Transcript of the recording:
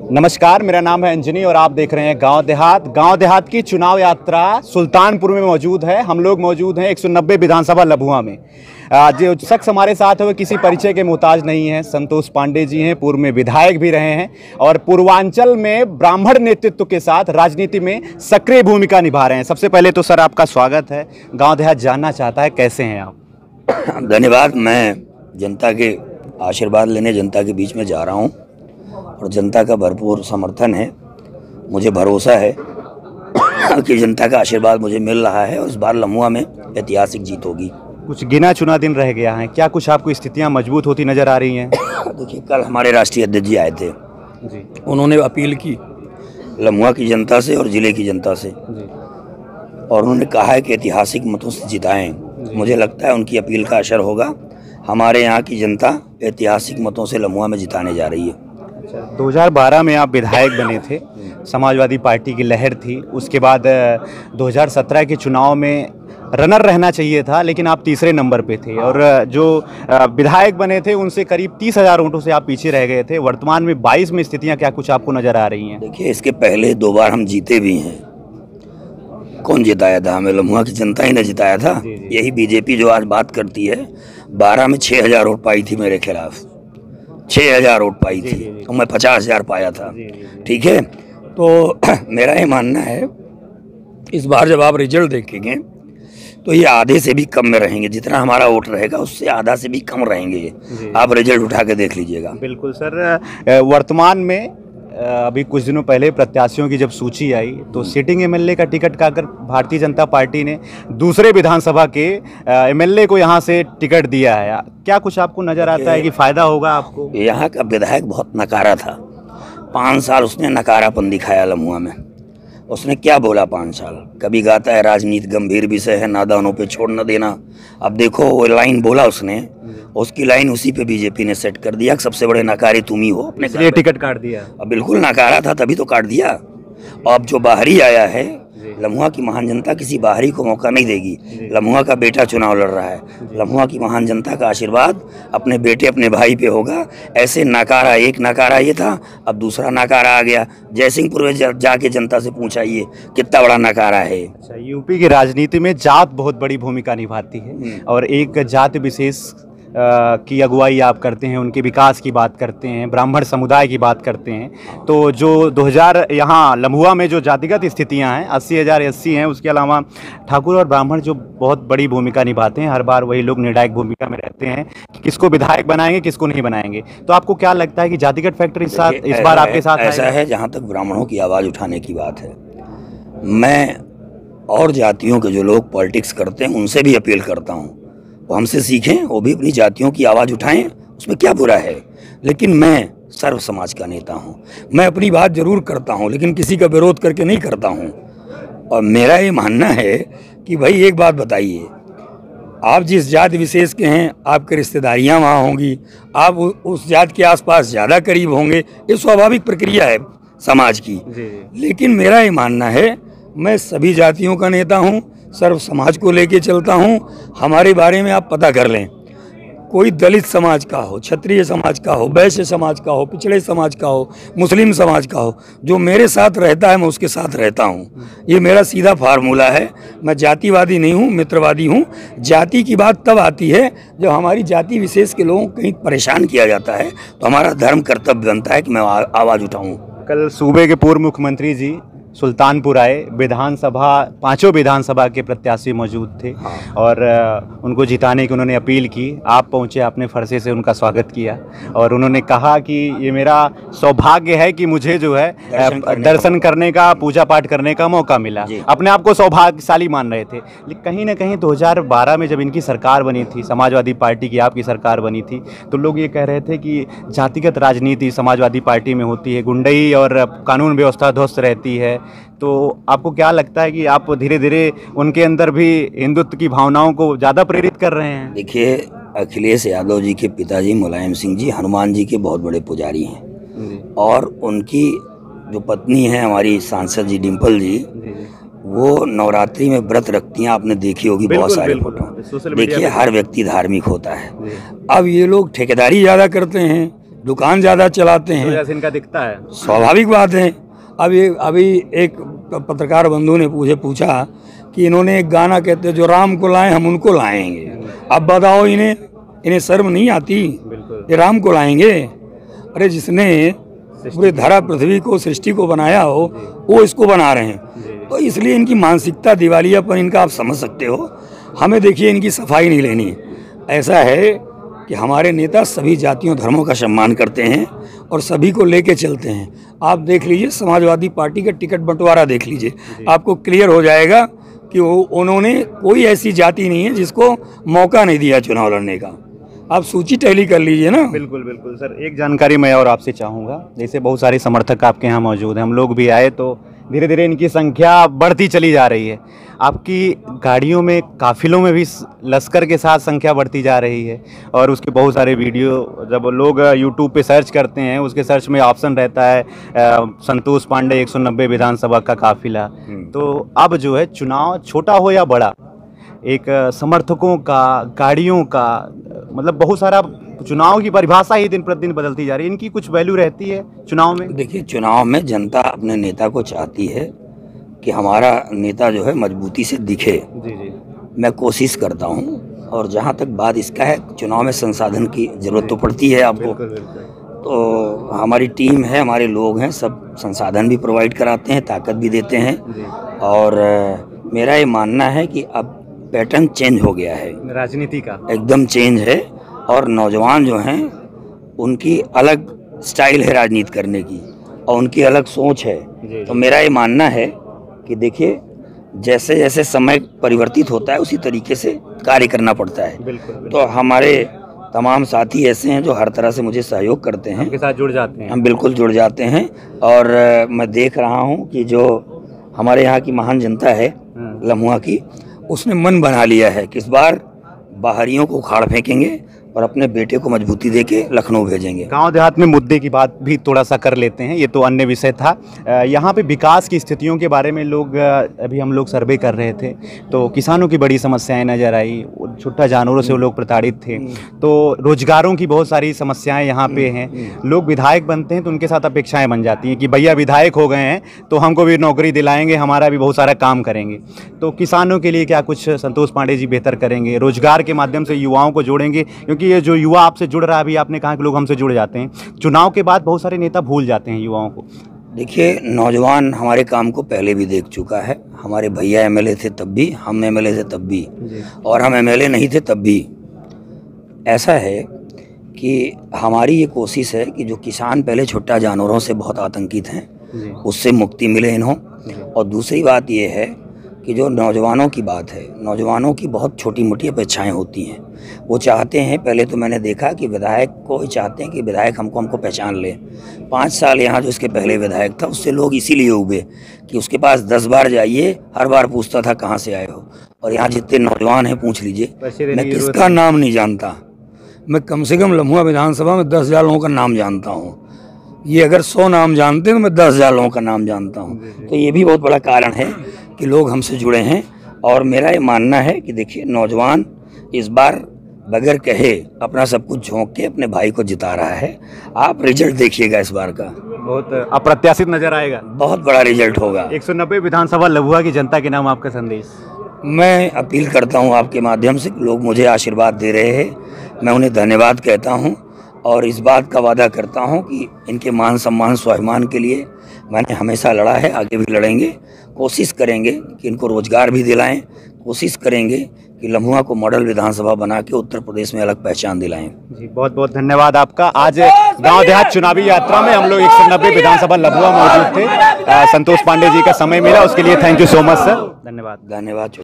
नमस्कार, मेरा नाम है अंजनी और आप देख रहे हैं गांव देहात की चुनाव यात्रा सुल्तानपुर में मौजूद है। हम लोग मौजूद हैं 190 विधानसभा लभुआ में। जो शख्स हमारे साथ है वो किसी परिचय के मोहताज नहीं है। संतोष पांडे जी हैं, पूर्व में विधायक भी रहे हैं और पूर्वांचल में ब्राह्मण नेतृत्व के साथ राजनीति में सक्रिय भूमिका निभा रहे हैं। सबसे पहले तो सर आपका स्वागत है। गाँव देहात जानना चाहता है कैसे हैं आप? धन्यवाद। मैं जनता के आशीर्वाद लेने जनता के बीच में जा रहा हूं और जनता का भरपूर समर्थन है। मुझे भरोसा है कि जनता का आशीर्वाद मुझे मिल रहा है और इस बार लम्हुआ में ऐतिहासिक जीत होगी। कुछ गिना चुना दिन रह गया है, क्या कुछ आपको स्थितियां मजबूत होती नजर आ रही हैं? देखिए, कल हमारे राष्ट्रीय अध्यक्ष जी आए थे जी। उन्होंने अपील की लम्हुआ की जनता से और जिले की जनता से जी। और उन्होंने कहा है कि ऐतिहासिक मतों से जिताएं। मुझे लगता है उनकी अपील का असर होगा। हमारे यहाँ की जनता ऐतिहासिक मतों से लम्हुआ में जिताने जा रही है। 2012 में आप विधायक बने थे, समाजवादी पार्टी की लहर थी। उसके बाद 2017 के चुनाव में रनर रहना चाहिए था, लेकिन आप तीसरे नंबर पे थे और जो विधायक बने थे उनसे करीब 30,000 वोटों से आप पीछे रह गए थे। वर्तमान में 22 में स्थितियां क्या कुछ आपको नजर आ रही हैं? देखिए, इसके पहले 2 बार हम जीते भी हैं। कौन जिताया था? हमें लम्हुआ की जनता ही ने जिताया था। यही बीजेपी जो आज बात करती है, 12 में 6,000 वोट पाई थी मेरे खिलाफ। 6,000 वोट पाई थी और मैं 50,000 पाया था। ठीक है, तो मेरा ये मानना है इस बार जब आप रिजल्ट देखेंगे तो ये आधे से भी कम में रहेंगे। जितना हमारा वोट रहेगा उससे आधा से भी कम रहेंगे। आप रिजल्ट उठा के देख लीजिएगा। बिल्कुल सर। वर्तमान में अभी कुछ दिनों पहले प्रत्याशियों की जब सूची आई तो सिटिंग एमएलए का टिकट खाकर भारतीय जनता पार्टी ने दूसरे विधानसभा के एमएलए को यहां से टिकट दिया है। क्या कुछ आपको नजर आता है कि फायदा होगा आपको? यहाँ का विधायक बहुत नकारा था। 5 साल उसने नकारापन दिखाया लम्हुआ में। उसने क्या बोला 5 साल? कभी गाता है राजनीति गंभीर विषय है, नादानों पे छोड़ न देना। अब देखो वो लाइन बोला उसने, उसकी लाइन उसी पे बीजेपी ने सेट कर दिया। सबसे बड़े नकारी तुम ही हो, अपने इसलिए टिकट काट दिया। अब बिल्कुल नकारा था तभी तो काट दिया। अब जो बाहरी आया है, लम्हुआ की महान जनता किसी बाहरी को मौका नहीं देगी। लम्हुआ का बेटा चुनाव लड़ रहा है। लम्हुआ की महान जनता का आशीर्वाद अपने बेटे अपने भाई पे होगा। ऐसे नकारा, एक नकारा ये था, अब दूसरा नकारा आ गया। जयसिंहपुर में जाके जनता से पूछाइए कितना बड़ा नकारा है। अच्छा, यूपी की राजनीति में जात बहुत बड़ी भूमिका निभाती है और एक जाति विशेष की अगुवाई आप करते हैं, उनके विकास की बात करते हैं, ब्राह्मण समुदाय की बात करते हैं। तो जो 2000 यहाँ लम्हुआ में जो जातिगत स्थितियां हैं 80,000 एससी हैं, उसके अलावा ठाकुर और ब्राह्मण जो बहुत बड़ी भूमिका निभाते हैं। हर बार वही लोग निर्णायक भूमिका में रहते हैं कि किसको विधायक बनाएंगे किसको नहीं बनाएंगे। तो आपको क्या लगता है कि जातिगत फैक्टर इस बार आपके साथ ऐसा है? जहाँ तक ब्राह्मणों की आवाज़ उठाने की बात है, मैं और जातियों के जो लोग पॉलिटिक्स करते हैं उनसे भी अपील करता हूँ वो हमसे सीखें, वो भी अपनी जातियों की आवाज़ उठाएं। उसमें क्या बुरा है? लेकिन मैं सर्व समाज का नेता हूं। मैं अपनी बात जरूर करता हूं लेकिन किसी का विरोध करके नहीं करता हूं। और मेरा ये मानना है कि भाई एक बात बताइए, आप जिस जाति विशेष के हैं आपकी रिश्तेदारियां वहाँ होंगी, आप उस जात के आसपास ज़्यादा करीब होंगे। ये स्वाभाविक प्रक्रिया है समाज की। लेकिन मेरा ये मानना है मैं सभी जातियों का नेता हूँ, सर्व समाज को लेके चलता हूँ। हमारे बारे में आप पता कर लें, कोई दलित समाज का हो, क्षत्रिय समाज का हो, वैश्य समाज का हो, पिछड़े समाज का हो, मुस्लिम समाज का हो, जो मेरे साथ रहता है मैं उसके साथ रहता हूँ। ये मेरा सीधा फार्मूला है। मैं जातिवादी नहीं हूँ, मित्रवादी हूँ। जाति की बात तब आती है जब हमारी जाति विशेष के लोगों को कहीं परेशान किया जाता है, तो हमारा धर्म कर्तव्य बनता है कि मैं आवाज़ उठाऊँ। कल सूबे के पूर्व मुख्यमंत्री जी सुल्तानपुर आए, विधानसभा 5 विधानसभा के प्रत्याशी मौजूद थे और उनको जिताने की उन्होंने अपील की। आप पहुंचे, आपने फरसे से उनका स्वागत किया और उन्होंने कहा कि ये मेरा सौभाग्य है कि मुझे जो है दर्शन करने का, पूजा पाठ करने का मौका मिला। अपने आप को सौभाग्यशाली मान रहे थे। लेकिन कहीं ना कहीं 2012 में जब इनकी सरकार बनी थी, समाजवादी पार्टी की आपकी सरकार बनी थी, तो लोग ये कह रहे थे कि जातिगत राजनीति समाजवादी पार्टी में होती है, गुंडई और कानून व्यवस्था ध्वस्त रहती है। तो आपको क्या लगता है कि आप धीरे धीरे उनके अंदर भी हिंदुत्व की भावनाओं को ज़्यादा प्रेरित कर रहे हैं? देखिए, अखिलेश यादव जी के पिताजी मुलायम सिंह जी हनुमान जी के बहुत बड़े पुजारी हैं और उनकी जो पत्नी है हमारी सांसद जी डिम्पल जी, वो नवरात्रि में व्रत रखती हैं। आपने देखी होगी बहुत सारे फोटो। देखिए, हर व्यक्ति धार्मिक होता है। अब ये लोग ठेकेदारी ज़्यादा करते हैं, दुकान ज़्यादा चलाते हैं, जैसे इनका दिखता है। स्वाभाविक बात है। अभी एक पत्रकार बंधु ने मुझे पूछा कि इन्होंने एक गाना कहते जो राम को लाएं हम उनको लाएंगे। अब बताओ इन्हें शर्म नहीं आती? ये राम को लाएंगे? अरे जिसने पूरे धरा पृथ्वी को, सृष्टि को बनाया हो, वो इसको बना रहे हैं। तो इसलिए इनकी मानसिकता, दिवालियापन इनका आप समझ सकते हो। हमें देखिए इनकी सफाई नहीं लेनी। ऐसा है कि हमारे नेता सभी जातियों धर्मों का सम्मान करते हैं और सभी को लेके चलते हैं। आप देख लीजिए समाजवादी पार्टी का टिकट बंटवारा देख लीजिए, आपको क्लियर हो जाएगा कि उन्होंने कोई ऐसी जाति नहीं है जिसको मौका नहीं दिया चुनाव लड़ने का। आप सूची टैली कर लीजिए ना। बिल्कुल बिल्कुल सर, एक जानकारी मैं और आपसे चाहूँगा। जैसे बहुत सारे समर्थक आपके यहाँ मौजूद हैं, हम लोग भी आए तो धीरे धीरे इनकी संख्या बढ़ती चली जा रही है। आपकी गाड़ियों में, काफिलों में भी लश्कर के साथ संख्या बढ़ती जा रही है और उसके बहुत सारे वीडियो जब लोग यूट्यूब पे सर्च करते हैं, उसके सर्च में ऑप्शन रहता है संतोष पांडे 190 विधानसभा का काफिला। तो अब जो है चुनाव छोटा हो या बड़ा, एक समर्थकों का, गाड़ियों का, मतलब बहुत सारा चुनाव की परिभाषा ही दिन प्रतिदिन बदलती जा रही है। इनकी कुछ वैल्यू रहती है चुनाव में? देखिए, चुनाव में जनता अपने नेता को चाहती है कि हमारा नेता जो है मजबूती से दिखे। जी। मैं कोशिश करता हूं, और जहां तक बात इसका है, चुनाव में संसाधन की जरूरत तो पड़ती है आपको। तो हमारी टीम है, हमारे लोग हैं, सब संसाधन भी प्रोवाइड कराते हैं, ताकत भी देते हैं। और मेरा ये मानना है कि अब पैटर्न चेंज हो गया है, राजनीति का एकदम चेंज है। और नौजवान जो हैं उनकी अलग स्टाइल है राजनीति करने की, और उनकी अलग सोच है। तो मेरा ये मानना है कि देखिए, जैसे जैसे समय परिवर्तित होता है उसी तरीके से कार्य करना पड़ता है। बिल्कुल। तो हमारे तमाम साथी ऐसे हैं जो हर तरह से मुझे सहयोग करते हैं, उनके साथ जुड़ जाते हैं। हम बिल्कुल जुड़ जाते हैं। और मैं देख रहा हूँ कि जो हमारे यहाँ की महान जनता है लम्हुआ की, उसने मन बना लिया है कि इस बार बाहरियों को उखाड़ फेंकेंगे और अपने बेटे को मजबूती देके लखनऊ भेजेंगे। गांव देहात में मुद्दे की बात भी थोड़ा सा कर लेते हैं, ये तो अन्य विषय था। यहाँ पे विकास की स्थितियों के बारे में अभी हम लोग सर्वे कर रहे थे, तो किसानों की बड़ी समस्याएं नज़र आई। छुट्टा जानवरों से वो लोग प्रताड़ित थे। तो रोजगारों की बहुत सारी समस्याएं यहाँ पे हैं। लोग विधायक बनते हैं तो उनके साथ अपेक्षाएँ बन जाती हैं कि भैया विधायक हो गए हैं तो हमको भी नौकरी दिलाएंगे, हमारा भी बहुत सारा काम करेंगे। तो किसानों के लिए क्या कुछ संतोष पांडे जी बेहतर करेंगे? रोजगार के माध्यम से युवाओं को जोड़ेंगे, क्योंकि ये जो युवा आपसे जुड़ रहा है, अभी आपने कहा कि लोग हमसे जुड़ जाते हैं, चुनाव के बाद बहुत सारे नेता भूल जाते हैं युवाओं को। देखिए, नौजवान हमारे काम को पहले भी देख चुका है। हमारे भैया एमएलए थे तब भी, हम एमएलए थे तब भी, और हम एमएलए नहीं थे तब भी। ऐसा है कि हमारी ये कोशिश है कि जो किसान पहले छुट्टा जानवरों से बहुत आतंकित हैं, उससे मुक्ति मिले इन्हों। और दूसरी बात ये है कि जो नौजवानों की बात है, नौजवानों की बहुत छोटी मोटी अपेक्षाएं होती हैं। वो चाहते हैं, पहले तो मैंने देखा कि विधायक को ही चाहते हैं कि विधायक हमको पहचान ले। 5 साल यहाँ जो इसके पहले विधायक था, उससे लोग इसीलिए उबे कि उसके पास 10 बार जाइए, हर बार पूछता था कहाँ से आए हो। और यहाँ जितने नौजवान हैं पूछ लीजिए, मैं किसका नाम नहीं जानता। मैं कम से कम लम्हुआ विधानसभा में 10,000 लोगों का नाम जानता हूँ। ये अगर 100 नाम जानते हैं तो मैं 10,000 लोगों का नाम जानता हूँ। तो ये भी बहुत बड़ा कारण है कि लोग हमसे जुड़े हैं। और मेरा ये मानना है कि देखिए, नौजवान इस बार बगैर कहे अपना सब कुछ झोंक के अपने भाई को जिता रहा है। आप रिजल्ट देखिएगा इस बार का, बहुत अप्रत्याशित नजर आएगा, बहुत बड़ा रिजल्ट होगा। 190 विधानसभा लम्हुआ की जनता के नाम आपका संदेश? मैं अपील करता हूं आपके माध्यम से, लोग मुझे आशीर्वाद दे रहे हैं, मैं उन्हें धन्यवाद कहता हूं। और इस बात का वादा करता हूं कि इनके मान सम्मान स्वाभिमान के लिए मैंने हमेशा लड़ा है, आगे भी लड़ेंगे। कोशिश करेंगे कि इनको रोजगार भी दिलाएं, कोशिश करेंगे कि लम्हुआ को मॉडल विधानसभा बना के उत्तर प्रदेश में अलग पहचान दिलाएं। जी, बहुत बहुत धन्यवाद आपका। आज गांव देहात चुनावी यात्रा में हम लोग 190 विधानसभा लम्हुआ मौजूद थे। संतोष पांडे जी का समय मिला, उसके लिए thank you so much sir. धन्यवाद। धन्यवाद।